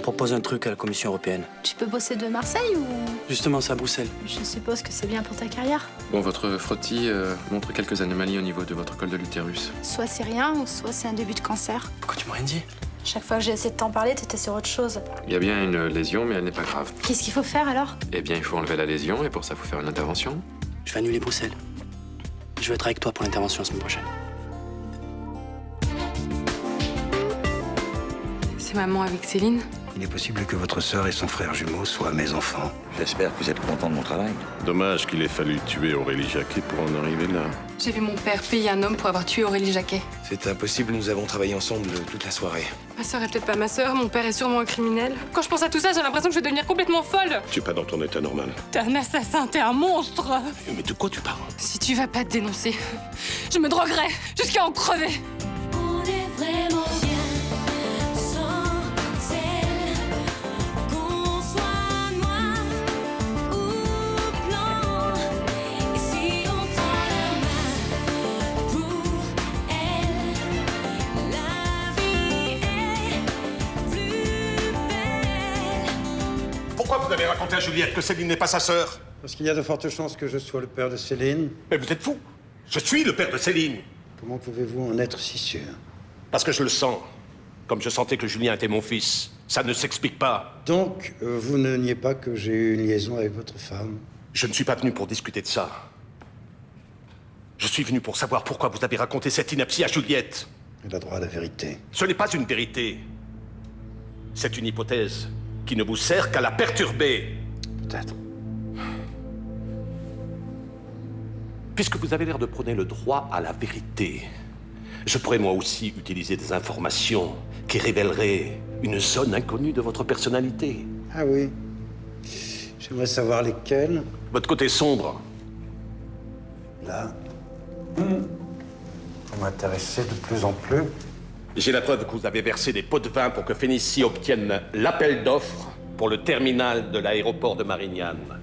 propose un truc à la Commission européenne. Tu peux bosser de Marseille ou... Justement, c'est à Bruxelles. Je suppose que c'est bien pour ta carrière. Bon, votre frottis montre quelques anomalies au niveau de votre col de l'utérus. Soit c'est rien, ou soit c'est un début de cancer. Pourquoi tu m'as rien dit? Chaque fois que j'ai essayé de t'en parler, t'étais sur autre chose. Il y a bien une lésion, mais elle n'est pas grave. Qu'est-ce qu'il faut faire alors? Eh bien, il faut enlever la lésion, et pour ça, il faut faire une intervention. Je vais annuler Bruxelles. Je vais être avec toi pour l'intervention la semaine prochaine. C'est maman avec Céline. Il est possible que votre sœur et son frère jumeau soient mes enfants. J'espère que vous êtes content de mon travail. Dommage qu'il ait fallu tuer Aurélie Jacquet pour en arriver là. J'ai vu mon père payer un homme pour avoir tué Aurélie Jacquet. C'est impossible, nous avons travaillé ensemble toute la soirée. Ma sœur est peut-être pas ma sœur, mon père est sûrement un criminel. Quand je pense à tout ça, j'ai l'impression que je vais devenir complètement folle. Tu es pas dans ton état normal. T'es un assassin, t'es un monstre. Mais de quoi tu parles? Si tu vas pas te dénoncer, je me droguerai jusqu'à en crever. On est vraiment bien sans celle qu'on soit noir ou blanc. Et si on tend la main pour elle, la vie est plus belle. Pourquoi vous avez raconté à Juliette que Céline n'est pas sa sœur? Parce qu'il y a de fortes chances que je sois le père de Céline. Mais vous êtes fou. Je suis le père de Céline. Comment pouvez-vous en être si sûr? Parce que je le sens. Comme je sentais que Julien était mon fils. Ça ne s'explique pas. Donc, vous ne niez pas que j'ai eu une liaison avec votre femme? Je ne suis pas venu pour discuter de ça. Je suis venu pour savoir pourquoi vous avez raconté cette ineptie à Juliette. Elle a droit à la vérité. Ce n'est pas une vérité. C'est une hypothèse qui ne vous sert qu'à la perturber. Peut-être. Puisque vous avez l'air de prôner le droit à la vérité, je pourrais moi aussi utiliser des informations qui révéleraient une zone inconnue de votre personnalité. Ah oui. J'aimerais savoir lesquelles. Votre côté sombre. Là. Vous m'intéressez de plus en plus. J'ai la preuve que vous avez versé des pots de vin pour que Fénicie obtienne l'appel d'offres pour le terminal de l'aéroport de Marignane.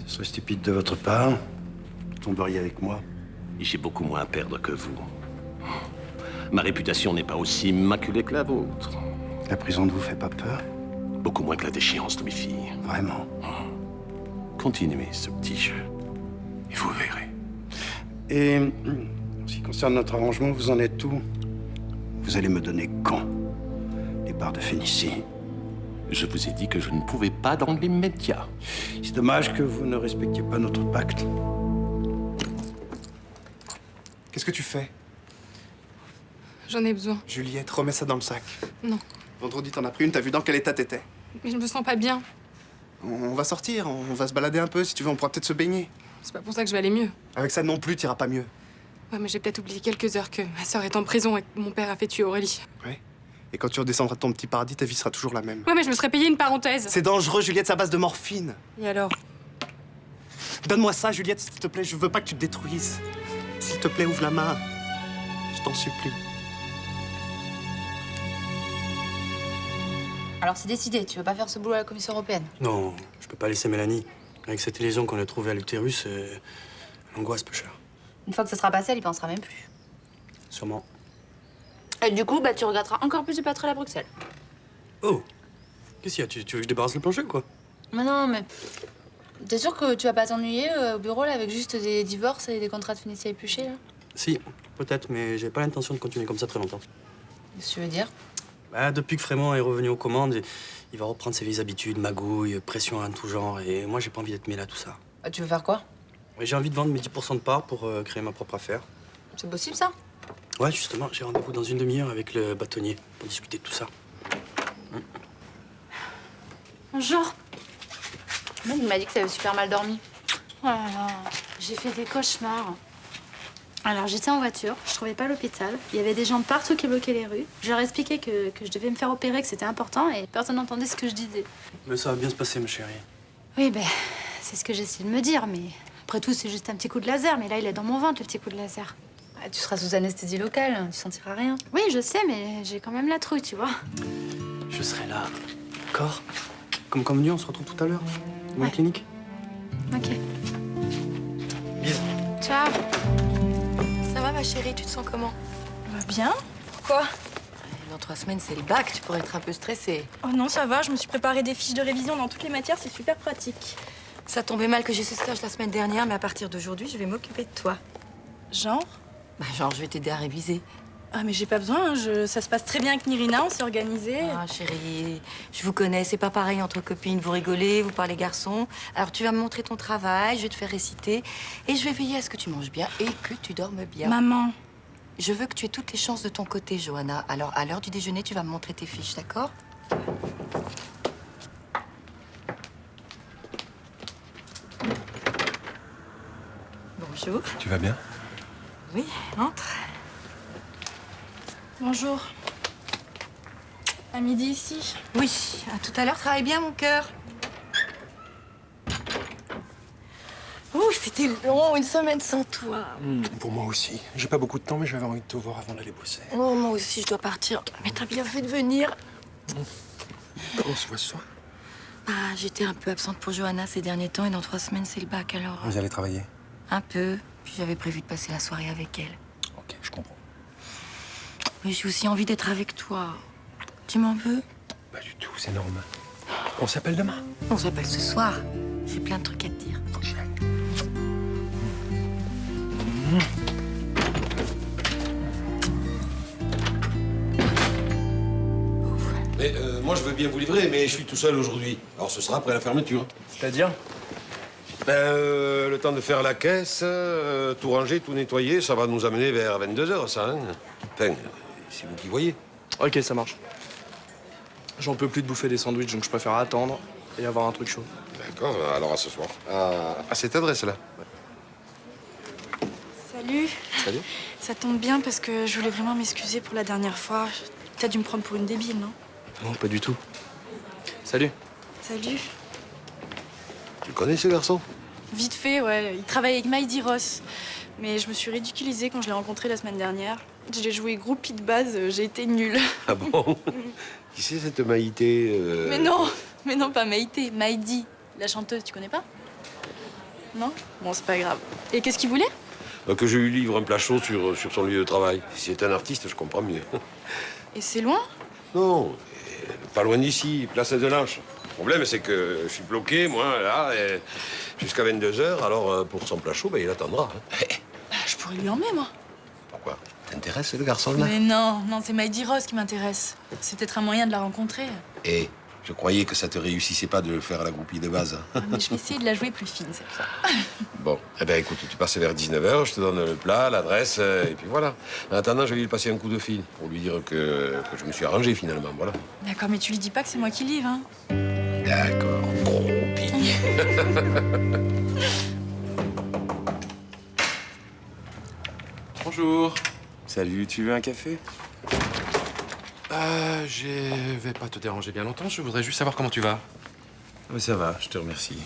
Ce serait stupide de votre part. Vous tomberiez avec moi. J'ai beaucoup moins à perdre que vous. Ma réputation n'est pas aussi immaculée que la vôtre. La prison ne vous fait pas peur? Beaucoup moins que la déchéance de mes filles. Vraiment? Continuez ce petit jeu, et vous verrez. Et en ce qui concerne notre arrangement, vous en êtes où? Vous allez me donner quand les parts de Fénicie? Je vous ai dit que je ne pouvais pas dans l'immédiat. C'est dommage que vous ne respectiez pas notre pacte. Qu'est-ce que tu fais? J'en ai besoin. Juliette, remets ça dans le sac. Non. Vendredi, t'en as pris une, t'as vu dans quel état t'étais. Mais je me sens pas bien. On va sortir, on va se balader un peu, si tu veux, on pourra peut-être se baigner. C'est pas pour ça que je vais aller mieux. Avec ça non plus, t'iras pas mieux. Ouais, mais j'ai peut-être oublié quelques heures que ma sœur est en prison et que mon père a fait tuer Aurélie. Ouais. Et quand tu redescendras de ton petit paradis, ta vie sera toujours la même. Ouais, mais je me serais payé une parenthèse. C'est dangereux, Juliette, c'est à base de morphine. Et alors? Donne-moi ça, Juliette, s'il te plaît, je veux pas que tu te détruises. S'il te plaît, ouvre la main. Je t'en supplie. Alors c'est décidé, tu veux pas faire ce boulot à la Commission européenne? Non, je peux pas laisser Mélanie. Avec cette lésion qu'on a trouvée à l'utérus, l'angoisse peut cher. Une fois que ça sera passé, elle y pensera même plus. Sûrement. Et du coup, bah tu regretteras encore plus de pas être allé à Bruxelles. Oh! Qu'est-ce qu'il y a? Tu veux que je débarrasse le plancher ou quoi? Mais non, mais... T'es sûr que tu vas pas t'ennuyer au bureau, là, avec juste des divorces et des contrats de Fénicie épluchés, là? Si, peut-être, mais j'ai pas l'intention de continuer comme ça très longtemps. Qu'est-ce que tu veux dire? Bah, depuis que Frémont est revenu aux commandes, il va reprendre ses vieilles habitudes, magouilles, pression en tout genre, et moi j'ai pas envie d'être mêlé à tout ça. Bah, tu veux faire quoi? J'ai envie de vendre mes 10% de parts pour créer ma propre affaire. C'est possible, ça? Ouais, justement, j'ai rendez-vous dans une demi-heure avec le bâtonnier pour discuter de tout ça. Bonjour. Même il m'a dit que t'avais super mal dormi. Oh là là, j'ai fait des cauchemars. Alors j'étais en voiture, je trouvais pas l'hôpital. Il y avait des gens partout qui bloquaient les rues. Je leur ai expliqué que je devais me faire opérer, que c'était important et personne n'entendait ce que je disais. Mais ça va bien se passer, ma chérie. Oui, ben, c'est ce que j'essaie de me dire, mais après tout, c'est juste un petit coup de laser. Mais là, il est dans mon ventre, le petit coup de laser. Ah, tu seras sous anesthésie locale, tu sentiras rien. Oui, je sais, mais j'ai quand même la trouille, tu vois. Je serai là, d'accord? Comme convenu, on se retrouve tout à l'heure. Dans la clinique. Ok. Bisous. Ciao. Ça va, ma chérie, tu te sens comment? Va bien. Pourquoi? Dans 3 semaines, c'est le bac, tu pourrais être un peu stressée. Oh non, ça va, je me suis préparé des fiches de révision dans toutes les matières, c'est super pratique. Ça tombait mal que j'ai ce stage la semaine dernière, mais à partir d'aujourd'hui, je vais m'occuper de toi. Genre? Bah, genre, je vais t'aider à réviser. Ah mais j'ai pas besoin, ça se passe très bien avec Nirina, on s'est organisé. Ah, chérie, je vous connais, c'est pas pareil entre copines. Vous rigolez, vous parlez garçons. Alors, tu vas me montrer ton travail, je vais te faire réciter, et je vais veiller à ce que tu manges bien et que tu dormes bien. Maman. Je veux que tu aies toutes les chances de ton côté, Johanna. Alors, à l'heure du déjeuner, tu vas me montrer tes fiches, d'accord? Bonjour. Tu vas bien? Oui, entre. Bonjour. À midi ici? Oui, à tout à l'heure. Travaille bien, mon cœur. Ouh, c'était long, une semaine sans toi. Pour moi aussi. J'ai pas beaucoup de temps, mais j'avais envie de te voir avant d'aller bosser. Oh, moi aussi, je dois partir. Mais t'as bien fait de venir. On se voit ce soir? Ah, j'étais un peu absente pour Johanna ces derniers temps et dans 3 semaines, c'est le bac, alors... Vous allez travailler? Un peu. Puis j'avais prévu de passer la soirée avec elle. Ok, je comprends. Mais j'ai aussi envie d'être avec toi. Tu m'en veux? Pas du tout, c'est normal. On s'appelle demain? On s'appelle ce soir. J'ai plein de trucs à te dire. Faut que j'y aille. Mais moi, je veux bien vous livrer, mais je suis tout seul aujourd'hui. Alors, ce sera après la fermeture. C'est-à-dire? Le temps de faire la caisse, tout ranger, tout nettoyer, ça va nous amener vers 22h, ça, hein. Enfin, c'est vous qui voyez. Ok, ça marche. J'en peux plus de bouffer des sandwichs, donc je préfère attendre et avoir un truc chaud. D'accord, alors à ce soir. À cette adresse-là. Salut. Salut. Ça tombe bien parce que je voulais vraiment m'excuser pour la dernière fois. T'as dû me prendre pour une débile, non? Non, pas du tout. Salut. Salut. Tu le connais, ce garçon? Vite fait, ouais. Il travaille avec Maïdi Ross. Mais je me suis ridiculisée quand je l'ai rencontré la semaine dernière. J'ai joué groupie de base, j'ai été nulle. Ah bon? Qui c'est cette Maïté Mais non, pas Maïté, Maïdi, la chanteuse, tu connais pas? Non? Bon, c'est pas grave. Et qu'est-ce qu'il voulait? Que je lui livre un plat chaud sur son lieu de travail. Si c'est un artiste, je comprends mieux. Et c'est loin? Non, pas loin d'ici, place de l'Anche. Le problème, c'est que je suis bloqué, moi, là, jusqu'à 22h. Alors, pour son plat chaud, ben, il attendra. Hein. Bah, je pourrais lui emmener, moi. Pourquoi? T'intéresse, le garçon, là? Mais non, c'est Maïdi Ross qui m'intéresse. C'est peut-être un moyen de la rencontrer. Et je croyais que ça te réussissait pas de le faire à la groupie de base. Ah, mais je vais essayer de la jouer plus fine, cette fois. Bon, eh ben écoute, tu passes vers 19h, je te donne le plat, l'adresse, et puis voilà. En attendant, je vais lui passer un coup de fil pour lui dire que je me suis arrangé, finalement, voilà. D'accord, mais tu lui dis pas que c'est moi qui livre, hein? D'accord, groupie. Bonjour. Salut, tu veux un café? Je vais pas te déranger bien longtemps, je voudrais juste savoir comment tu vas. Oui, ça va, je te remercie.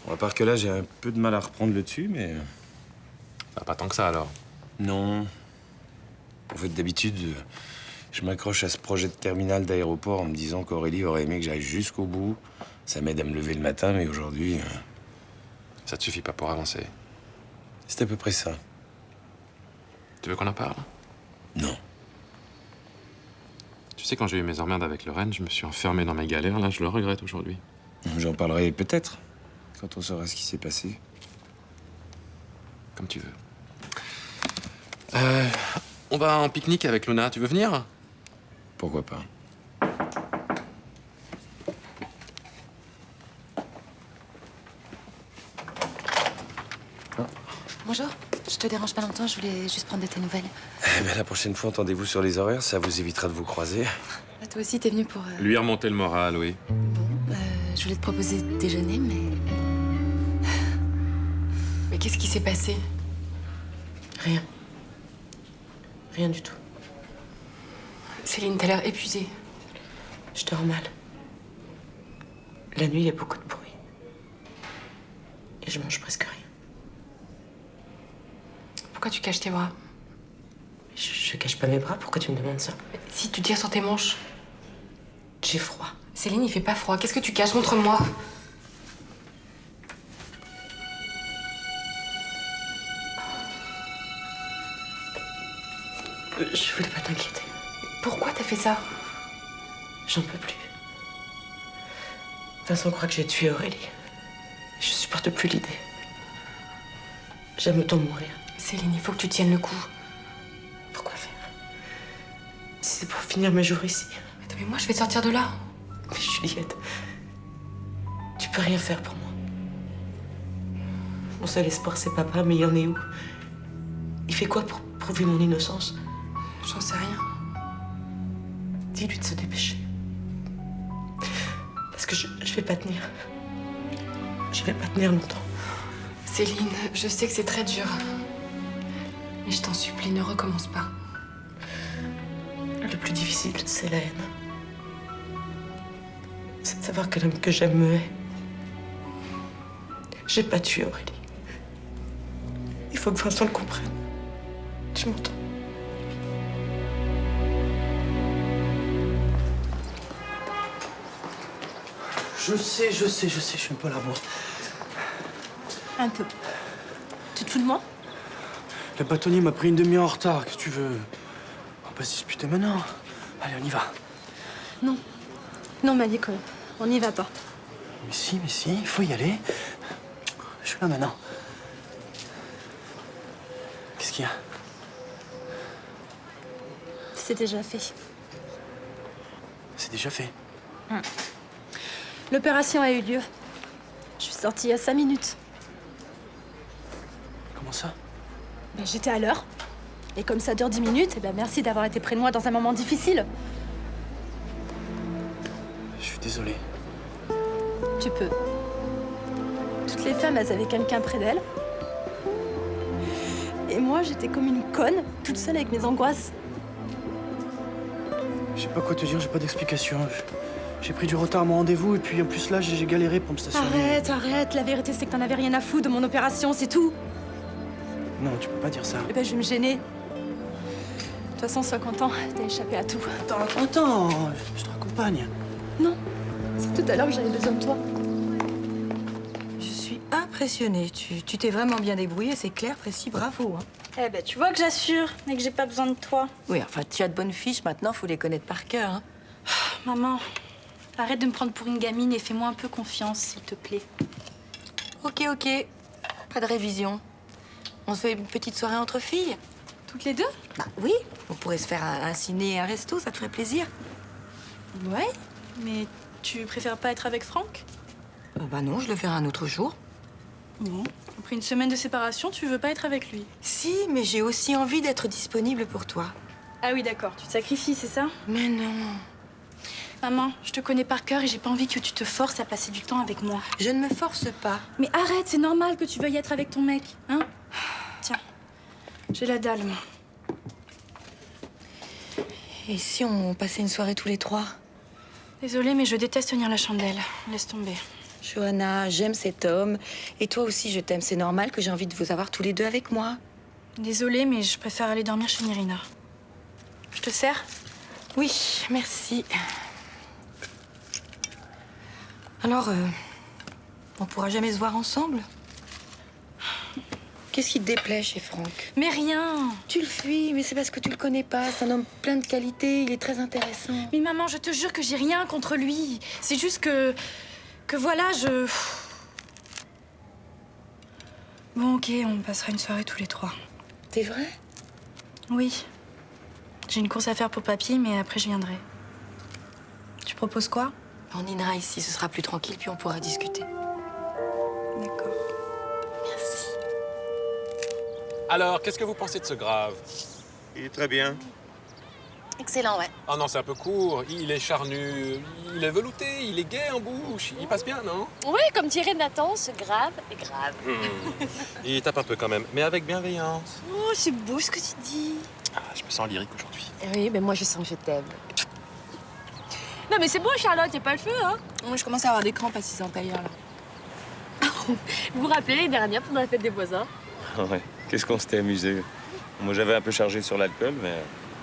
Bon, à part que là, j'ai un peu de mal à reprendre le dessus, mais... Pas tant que ça, alors. Non. En fait, d'habitude, je m'accroche à ce projet de terminal d'aéroport en me disant qu'Aurélie aurait aimé que j'aille jusqu'au bout. Ça m'aide à me lever le matin, mais aujourd'hui... Ça te suffit pas pour avancer. C'est à peu près ça. Tu veux qu'on en parle? Non. Tu sais, quand j'ai eu mes emmerdes avec Lorraine, je me suis enfermé dans mes galères. Là, je le regrette aujourd'hui. J'en parlerai peut-être, quand on saura ce qui s'est passé. Comme tu veux. On va en pique-nique avec Luna. Tu veux venir? Pourquoi pas? Bonjour. Je te dérange pas longtemps, je voulais juste prendre de tes nouvelles. La prochaine fois, entendez-vous sur les horaires, ça vous évitera de vous croiser. Ah, toi aussi, t'es venu pour... Lui remonter le moral, oui. Je voulais te proposer de déjeuner, mais... Mais qu'est-ce qui s'est passé? Rien. Rien du tout. Céline, t'as l'air épuisée. Je dors mal. La nuit, il y a beaucoup de bruit. Et je mange presque rien. Pourquoi tu caches tes bras? Je cache pas mes bras, pourquoi tu me demandes ça? Si tu tires sur tes manches. J'ai froid. Céline, il fait pas froid. Qu'est-ce que tu caches? Montre-moi. Je voulais pas t'inquiéter. Pourquoi? fait ça? J'en peux plus. Vincent croit que j'ai tué Aurélie. Je supporte plus l'idée. J'aime autant mourir. Céline, il faut que tu tiennes le coup. Pourquoi faire? Si c'est pour finir mes jours ici. Attends, mais moi, je vais te sortir de là. Mais Juliette, tu peux rien faire pour moi. Mon seul espoir, c'est papa, mais il en est où? Il fait quoi pour prouver mon innocence? J'en sais rien. Dis-lui de se dépêcher. Parce que je vais pas tenir. Je vais pas tenir longtemps. Céline, je sais que c'est très dur. Mais je t'en supplie, ne recommence pas. Le plus difficile, c'est la haine. C'est de savoir que l'homme que j'aime me hait. J'ai pas tué Aurélie. Il faut que Vincent le comprenne. Tu m'entends? Je sais, je suis un peu à la bourre. Un peu. Tu te fous de moi? Le bâtonnier m'a pris une demi-heure en retard, qu'est-ce que tu veux? On va pas se disputer maintenant. Allez, on y va. Non. Non, Malik, on n'y va pas. Mais si, il faut y aller. Je suis là maintenant. Qu'est-ce qu'il y a? C'est déjà fait. C'est déjà fait. L'opération a eu lieu. Je suis sortie il y a 5 minutes. Comment ça? Ben, j'étais à l'heure. Et comme ça dure 10 minutes, eh ben, merci d'avoir été près de moi dans un moment difficile. Je suis désolé. Tu peux. Toutes les femmes, elles avaient quelqu'un près d'elles. Et moi, j'étais comme une conne, toute seule avec mes angoisses. Je sais pas quoi te dire, j'ai pas d'explication. J'ai pris du retard à mon rendez-vous et puis en plus là, j'ai galéré pour me stationner. Arrête. La vérité, c'est que t'en avais rien à foutre de mon opération, c'est tout. Non, tu peux pas dire ça. Eh ben, je vais me gêner. De toute façon, sois content, t'as échappé à tout. Attends, je te raccompagne. Non, c'est tout à l'heure que j'avais besoin de toi. Je suis impressionnée. Tu t'es vraiment bien débrouillée, c'est clair, précis, bravo. Hein. Eh ben, tu vois que j'assure et que j'ai pas besoin de toi. Oui, enfin, tu as de bonnes fiches, maintenant, faut les connaître par cœur. Hein. Maman, arrête de me prendre pour une gamine et fais-moi un peu confiance, s'il te plaît. Ok. Pas de révision. On se fait une petite soirée entre filles? Toutes les deux? Bah oui, on pourrait se faire un ciné et un resto, ça te ferait plaisir. Ouais, mais tu préfères pas être avec Franck? Bah non, je le ferai un autre jour. Bon, après une semaine de séparation, tu veux pas être avec lui? Si, mais j'ai aussi envie d'être disponible pour toi. Ah oui, d'accord, tu te sacrifies, c'est ça? Mais non. Maman, je te connais par cœur et j'ai pas envie que tu te forces à passer du temps avec moi. Je ne me force pas. Mais arrête, c'est normal que tu veuilles être avec ton mec, hein? Tiens, j'ai la dalle, moi. Et si on passait une soirée tous les trois? Désolée, mais je déteste tenir la chandelle. Laisse tomber. Johanna, j'aime cet homme. Et toi aussi, je t'aime. C'est normal que j'ai envie de vous avoir tous les deux avec moi. Désolée, mais je préfère aller dormir chez Nirina. Je te sers? Oui, merci. Alors, on pourra jamais se voir ensemble? Qu'est-ce qui te déplaît chez Franck? Mais rien. Tu le fuis, mais c'est parce que tu le connais pas. C'est un homme plein de qualités, il est très intéressant. Mais maman, je te jure que j'ai rien contre lui. C'est juste que voilà, je... Bon, ok, on passera une soirée tous les trois. T'es vrai? Oui. J'ai une course à faire pour papy, mais après je viendrai. Tu proposes quoi? On dînera ici, ce sera plus tranquille, puis on pourra discuter. D'accord. Merci. Alors, qu'est-ce que vous pensez de ce grave? Il est très bien. Excellent, ouais. Oh non, c'est un peu court. Il est charnu, il est velouté, il est gai en bouche. Il passe bien, non? Oui, comme dirait Nathan, ce grave est grave. Il tape un peu quand même, mais avec bienveillance. Oh, c'est beau ce que tu dis. Ah, je me sens lyrique aujourd'hui. Oui, mais moi je sens que je t'aime. Non mais c'est bon Charlotte, y'a pas le feu, hein? Moi, je commence à avoir des crampes assises en tailleur, là. Vous vous rappelez l'année dernière pendant la fête des voisins? Ouais, qu'est-ce qu'on s'était amusé. Moi, j'avais un peu chargé sur l'alcool, mais...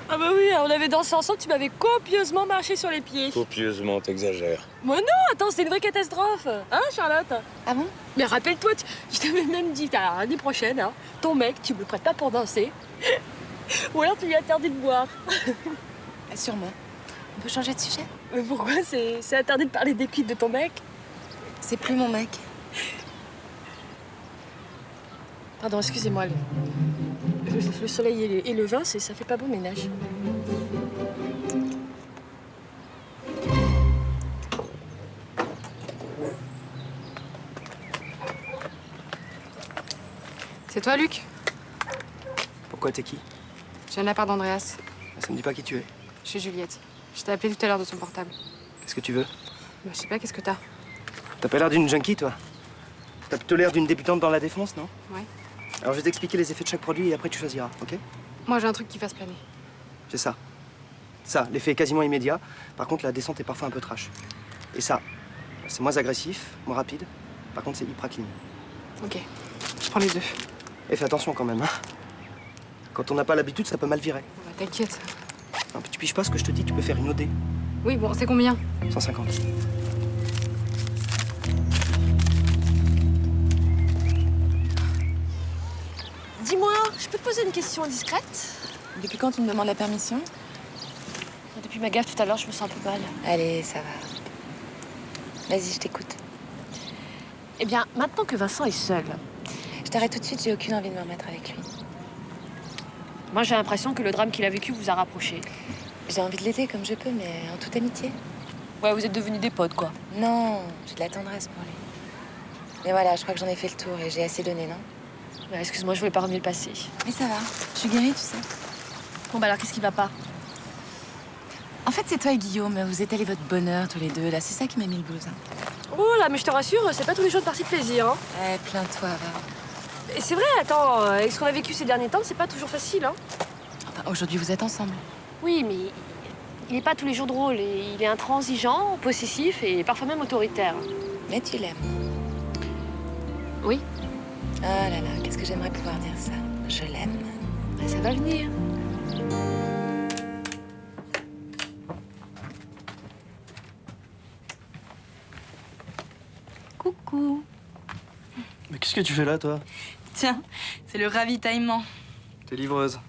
Ah bah oui, on avait dansé ensemble, tu m'avais copieusement marché sur les pieds. Copieusement, t'exagères. Moi non, attends, c'est une vraie catastrophe. Hein, Charlotte? Ah bon? Mais rappelle-toi, je t'avais même dit, l'année prochaine, hein, ton mec, tu me le prêtes pas pour danser. Ou alors tu lui interdis de boire. Sûrement. On peut changer de sujet? Mais pourquoi? C'est interdit de parler des cuites de ton mec? C'est plus mon mec. Pardon, excusez-moi. Le soleil et le vin, ça fait pas bon ménage. C'est toi, Luc? Pourquoi t'es qui? Je viens de la part d'Andreas. Ça me dit pas qui tu es. Je suis Juliette. Je t'ai appelé tout à l'heure de son portable. Qu'est-ce que tu veux? Bah, je sais pas, qu'est-ce que t'as? T'as pas l'air d'une junkie, toi. T'as plutôt l'air d'une débutante dans la défense, non? Ouais. Alors je vais t'expliquer les effets de chaque produit et après tu choisiras, ok? Moi, j'ai un truc qui fasse planer. C'est ça. Ça, l'effet est quasiment immédiat. Par contre, la descente est parfois un peu trash. Et ça, c'est moins agressif, moins rapide. Par contre, c'est hyper clean. Ok, je prends les deux. Et fais attention quand même, hein. Quand on n'a pas l'habitude, ça peut mal virer. Bah, t'inquiète. Non, puis tu piges pas ce que je te dis, tu peux faire une OD. Oui, bon, c'est combien? 150. Dis-moi, je peux te poser une question indiscrète? Depuis quand tu me demandes la permission? Depuis ma gaffe tout à l'heure, je me sens un peu mal. Allez, ça va. Vas-y, je t'écoute. Eh bien, maintenant que Vincent est seul, Je t'arrête tout de suite, j'ai aucune envie de me remettre avec lui. moi j'ai l'impression que le drame qu'il a vécu vous a rapprochés. J'ai envie de l'aider comme je peux, mais en toute amitié. Ouais, vous êtes devenus des potes, quoi. Non, j'ai de la tendresse pour lui. Mais voilà, je crois que j'en ai fait le tour et j'ai assez donné, non? Ouais, excuse-moi, je voulais pas remuer le passé. Mais ça va, je suis guérie, tu sais. Bon, bah alors, qu'est-ce qui va pas? En fait, c'est toi et Guillaume, vous étalez votre bonheur tous les deux, là. C'est ça qui m'a mis le blues. Hein. Oh là, mais je te rassure, c'est pas tous les jours de partie de plaisir, hein. Eh, plains-toi, va. Et c'est vrai, attends, avec ce qu'on a vécu ces derniers temps, c'est pas toujours facile, hein. Enfin, aujourd'hui, vous êtes ensemble. Oui, mais il est pas tous les jours drôle. Et il est intransigeant, possessif et parfois même autoritaire. Mais tu l'aimes. Oui. Ah là là, qu'est-ce que j'aimerais pouvoir dire ça. Je l'aime. Bah, ça va venir. Coucou. Mais qu'est-ce que tu fais là, toi? Tiens, c'est le ravitaillement. T'es livreuse.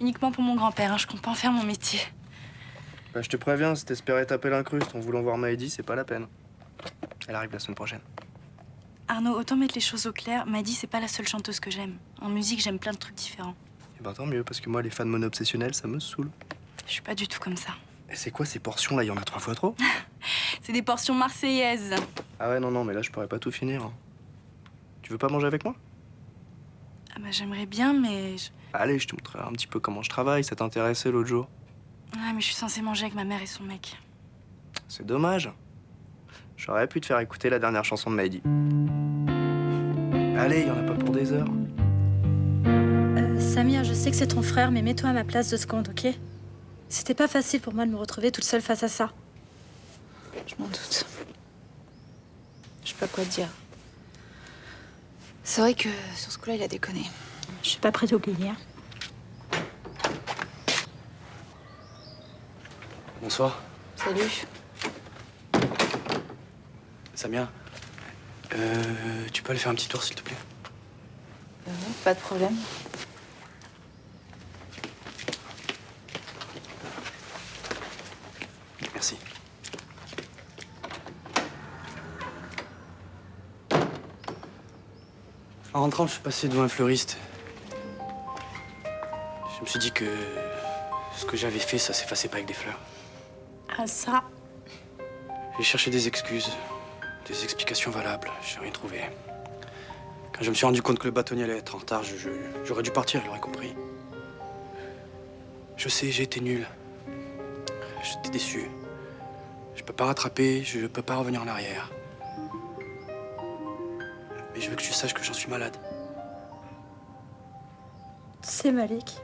Uniquement pour mon grand-père, hein, je compte pas en faire mon métier. Bah, je te préviens, si t'espérais taper l'incruste en voulant voir Maïdi, c'est pas la peine. Elle arrive la semaine prochaine. Arnaud, autant mettre les choses au clair, Maïdi, c'est pas la seule chanteuse que j'aime. En musique, j'aime plein de trucs différents. Et ben tant mieux, parce que moi, les fans mono-obsessionnels, ça me saoule. Je suis pas du tout comme ça. Et c'est quoi ces portions là? Il y en a 3 fois trop? C'est des portions marseillaises. Ah ouais, non, mais là, je pourrais pas tout finir. Hein. Tu veux pas manger avec moi? Ah bah j'aimerais bien, mais... Allez, je te montrerai un petit peu comment je travaille, ça t'intéressait l'autre jour. Ouais, mais je suis censée manger avec ma mère et son mec. C'est dommage. J'aurais pu te faire écouter la dernière chanson de Maïdi. Allez, il y en a pas pour des heures. Samir, je sais que c'est ton frère, mais mets-toi à ma place 2 secondes, ok? C'était pas facile pour moi de me retrouver toute seule face à ça. Je m'en doute. Je sais pas quoi te dire. C'est vrai que sur ce coup-là, il a déconné. Je suis pas prête d'oublier. Hein. Bonsoir. Salut. Samia, tu peux aller faire un petit tour, s'il te plaît? Pas de problème. Merci. En rentrant, je suis passé devant un fleuriste. Je me suis dit que ce que j'avais fait, ça s'effaçait pas avec des fleurs. Ah ça. J'ai cherché des excuses, des explications valables. J'ai rien trouvé. Quand je me suis rendu compte que le bâtonnier allait être en retard, j'aurais dû partir, il aurait compris. Je sais, j'ai été nul. J'étais déçu. Je peux pas rattraper, je peux pas revenir en arrière. Mais je veux que tu saches que j'en suis malade. Tu sais, Malik.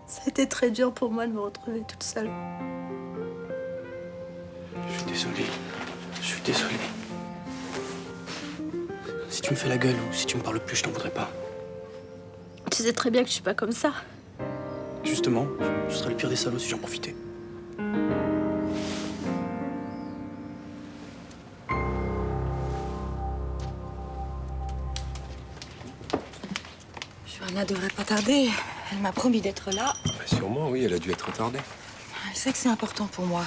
Ça a été très dur pour moi de me retrouver toute seule. Je suis désolé. Je suis désolé. Si tu me fais la gueule ou si tu me parles plus, je t'en voudrais pas. Tu sais très bien que je suis pas comme ça. Justement, ce serait le pire des salauds si j'en profitais. Johanna devrait pas tarder. Elle m'a promis d'être là. Sûrement, oui, elle a dû être retardée. Elle sait que c'est important pour moi.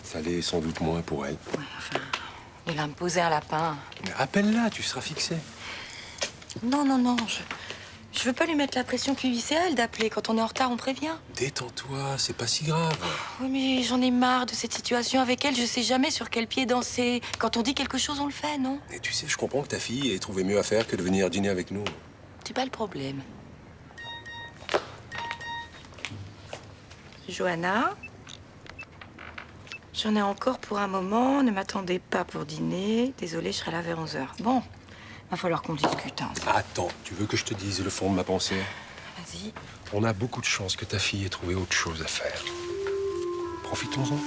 Ça l'est sans doute moins pour elle. Il va me poser un lapin. Mais appelle-la, tu seras fixé. Non, non, non, je veux pas lui mettre la pression, puis c'est à elle d'appeler. Quand on est en retard, on prévient. Détends-toi, c'est pas si grave. Oui, mais j'en ai marre de cette situation avec elle. Je sais jamais sur quel pied danser. Quand on dit quelque chose, on le fait, non? Et tu sais, je comprends que ta fille ait trouvé mieux à faire que de venir dîner avec nous. C'est pas le problème. Johanna, j'en ai encore pour un moment. Ne m'attendez pas pour dîner. Désolée, je serai là vers 11h. Bon, va falloir qu'on discute. Hein. Attends, tu veux que je te dise le fond de ma pensée? Vas-y. On a beaucoup de chance que ta fille ait trouvé autre chose à faire. Profitons-en.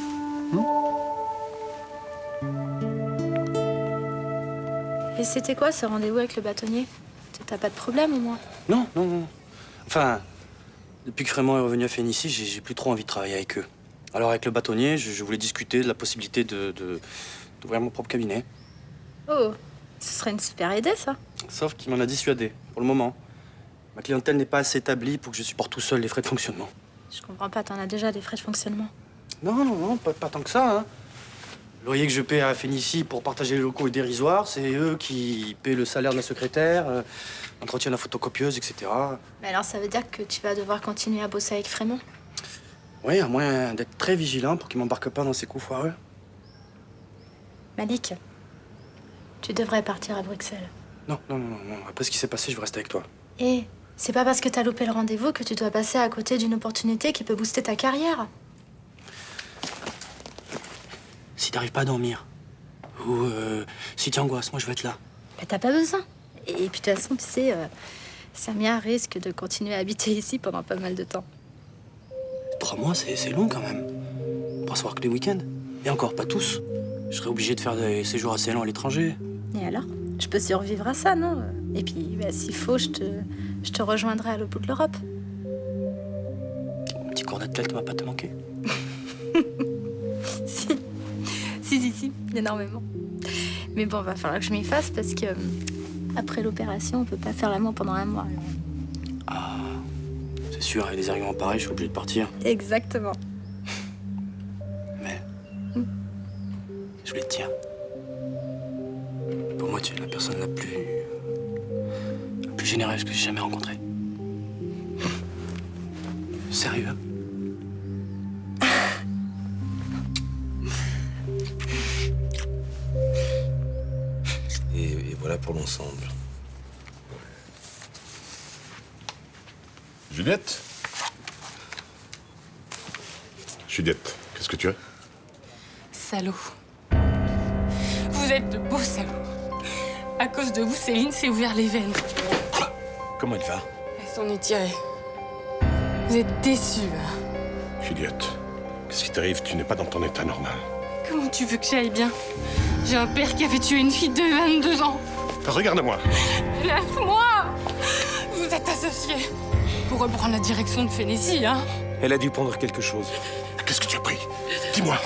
Et c'était quoi ce rendez-vous avec le bâtonnier? T'as pas de problème au moins? Non, non, non. Enfin, depuis que Frémont est revenu à Phénicie, j'ai plus trop envie de travailler avec eux. Alors avec le bâtonnier, je voulais discuter de la possibilité d'ouvrir mon propre cabinet. Oh, ce serait une super idée, ça. Sauf qu'il m'en a dissuadé, pour le moment. Ma clientèle n'est pas assez établie pour que je supporte tout seul les frais de fonctionnement. Je comprends pas, t'en as déjà des frais de fonctionnement. Non, non, non, pas tant que ça, hein. Le loyer que je paie à Phénicie pour partager les locaux est dérisoire. C'est eux qui paient le salaire de la secrétaire, l'entretien de la photocopieuse, etc. Mais alors ça veut dire que tu vas devoir continuer à bosser avec Frémont? Oui, à moins d'être très vigilant pour qu'il m'embarque pas dans ses coups foireux. Malik, tu devrais partir à Bruxelles. Non, non, non, non. Après ce qui s'est passé, je veux rester avec toi. Et c'est pas parce que t'as loupé le rendez-vous que tu dois passer à côté d'une opportunité qui peut booster ta carrière. Si t'arrives pas à dormir, ou si tu angoisses, moi je vais être là. Mais t'as pas besoin. Et puis de toute façon, tu sais, Samia risque de continuer à habiter ici pendant pas mal de temps. 3 mois, c'est long quand même. On pourra se voir que les week-ends. Et encore, pas tous. Je serais obligé de faire des séjours assez longs à l'étranger. Et alors? Je peux survivre à ça, non? Et puis, bah, s'il faut, je te rejoindrai à l'autre bout de l'Europe. Mon petit corps d'athlète va pas te manquer. Si, énormément. Mais bon, va falloir que je m'y fasse parce que après l'opération, on peut pas faire l'amour pendant 1 mois. Alors. Ah, c'est sûr, avec des arguments pareils, je suis obligé de partir. Exactement. Mais je voulais te dire. Pour moi, tu es la personne la plus généreuse que j'ai jamais rencontrée. Sérieux, hein? Et voilà pour l'ensemble. Juliette? Juliette, qu'est-ce que tu as? Salaud. Vous êtes de beaux salauds. À cause de vous, Céline s'est ouvert les veines. Comment il va? Elles sont étirées. Vous êtes déçus, hein? Juliette, qu'est-ce qui t'arrive? Tu n'es pas dans ton état normal. Comment tu veux que j'aille bien? J'ai un père qui avait tué une fille de 22 ans. Regarde-moi. Lâche-moi! Vous êtes associés pour reprendre la direction de Phénicie, hein? Elle a dû prendre quelque chose. Qu'est-ce que tu as pris? Dis-moi.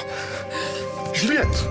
Juliette!